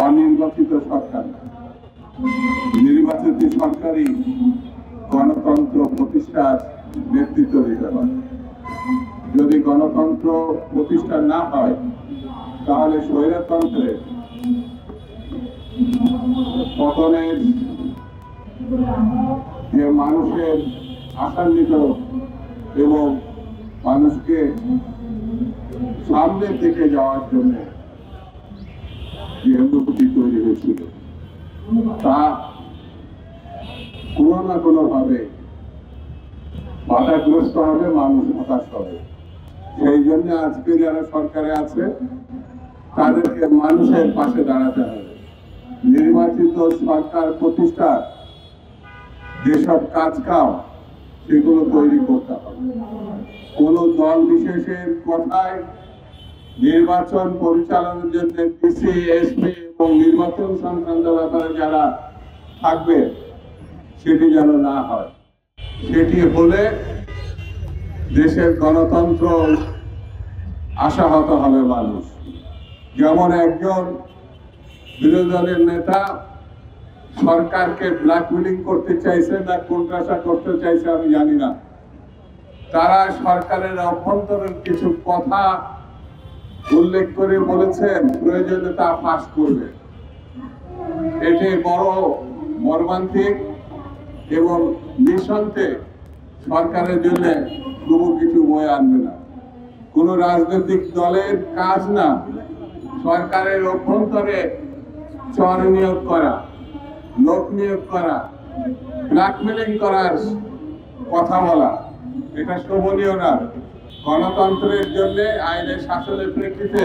অনির্বাচিত সরকার। নির্বাচিত সরকারই গণতন্ত্র প্রতিষ্ঠার নেতৃত্ব দিতে পারে। যদি গণতন্ত্র প্রতিষ্ঠা না হয় তাহলে স্বৈরতন্ত্রের পতনের যে মানুষের আশান্বিত এবং মানুষকে সামনের দিকে যাওয়ার জন্য যে অনুভূতি তৈরি হয়েছিল তা কোনো না কোনো ভাবে বাধাগ্রস্ত হবে, মানুষ হতাশ হবে। সেই জন্য আজকে যারা সরকারে আছে তাদেরকে মানুষের পাশে দাঁড়াতে হবে। নির্বাচিত সরকার প্রতিষ্ঠার যেসব কাম সেগুলো তৈরি করতে হবে। কোন দল বিশেষের কথায় নির্বাচন পরিচালনার জন্য ডিসি, এসপি এবং নির্বাচন সংক্রান্ত ব্যাপারে যারা থাকবে সেটি যেন না হয়। সেটি হলে দেশের গণতন্ত্র আশাহত হবে মানুষ। যেমন একজন বিরোধী দলের নেতা সরকারকে ব্ল্যাকমেলিং করতে চাইছে না কোণঠাসা করতে চাইছে আমি জানি না। তারা সরকারের অভ্যন্তরীণ কিছু কথা উল্লেখ করে বলেছেন প্রয়োজনে তা ফাঁস করবে। এটি বড় মর্মান্তিক এবং নিঃসন্দেহে সরকারের জন্য শুভ কিছু বয়ে আনবে না। কোন রাজনৈতিক দলের কাজ না সরকারের অভ্যন্তরে চর নিয়োগ করা, লোক নিয়োগ করা, ব্ল্যাকমেলিং করার কথা বলা, এটা শোভনীয় না। গণতন্ত্রের জন্য আইনের শাসনের প্রেক্ষিতে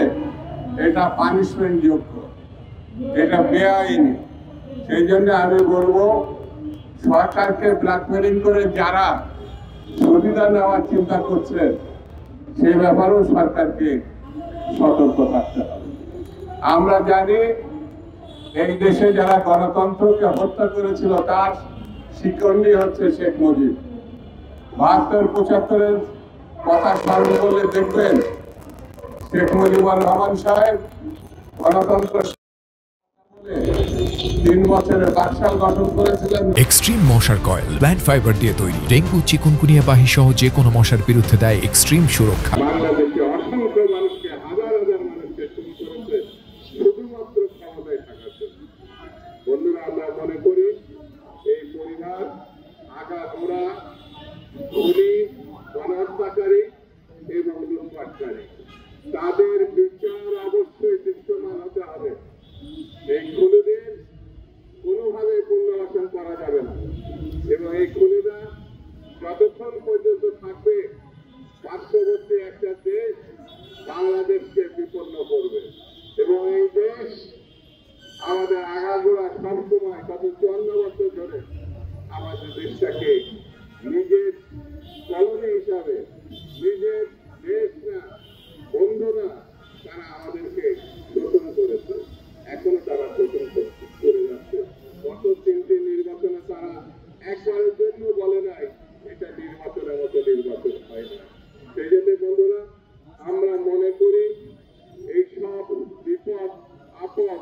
এটা পানিশমেন্ট যোগ্য, এটা বেআইনি। সেই জন্য আমি বলবো সরকারকে ব্ল্যাকমেলিং করে যারা সুবিধা নেওয়ার চিন্তা করছে সেই ব্যাপারেও সরকারকে সতর্ক থাকতে হবে। আমরা জানি এই দেশে যারা গণতন্ত্রকে হত্যা করেছিল তার শিকড়নি হচ্ছে শেখ মুজিব। ৭২-৭৫-এর কথা স্মরণ করলে দেখবেন শেখ মুজিবুর রহমান সাহেব গণতন্ত্র ৩ বছরের বাকশাল গঠন করেছিলেন। এক্সট্রিম মশার কয়েল প্ল্যান্ট ফাইবার দিয়ে তৈরি, ডেঙ্গু, চিকুনগুনিয়া বাহি সহ যে কোনো মশার বিরুদ্ধে দেয় এক্সট্রিম সুরক্ষা। বাংলাদেশে অসংখ্য মানুষকে, হাজার হাজার মানুষকে খুন করেছে শুধুমাত্র ক্ষমতায় থাকার জন্য। বন্ধুরা, আমরা মনে করি এই পরিবার আগাগোড়া খুনি, গণহত্যাকারী এবং লুটপাটকারী। তাদের বিচার অবশ্যই দৃশ্যমান হতে হবে। এই খুনিদের কোনোভাবে পুনর্বাসন করা যাবে না এবং এই খুনিরা যতক্ষণ পর্যন্ত থাকবে পার্শ্ববর্তী একটা দেশ বাংলাদেশকে বিপন্ন করবে এবং এই দেশ আমাদের আগাগোড়া সবসময় গত ৫৪ বছর ধরে আমাদের দেশটাকে নিজের কলোনি হিসাবে, নিজের দেশ না, বন্ধু না, তারা আমাদেরকে শোষণ করেছে, এখনো তারা শোষণ করে যাচ্ছে। গত ৩টি নির্বাচনে তারা একবারের জন্য বলে নাই এটা নির্বাচনের মতো নির্বাচন হয় না। সেই জন্য বন্ধুরা, আমরা মনে করি এই সব বিপদ আপদ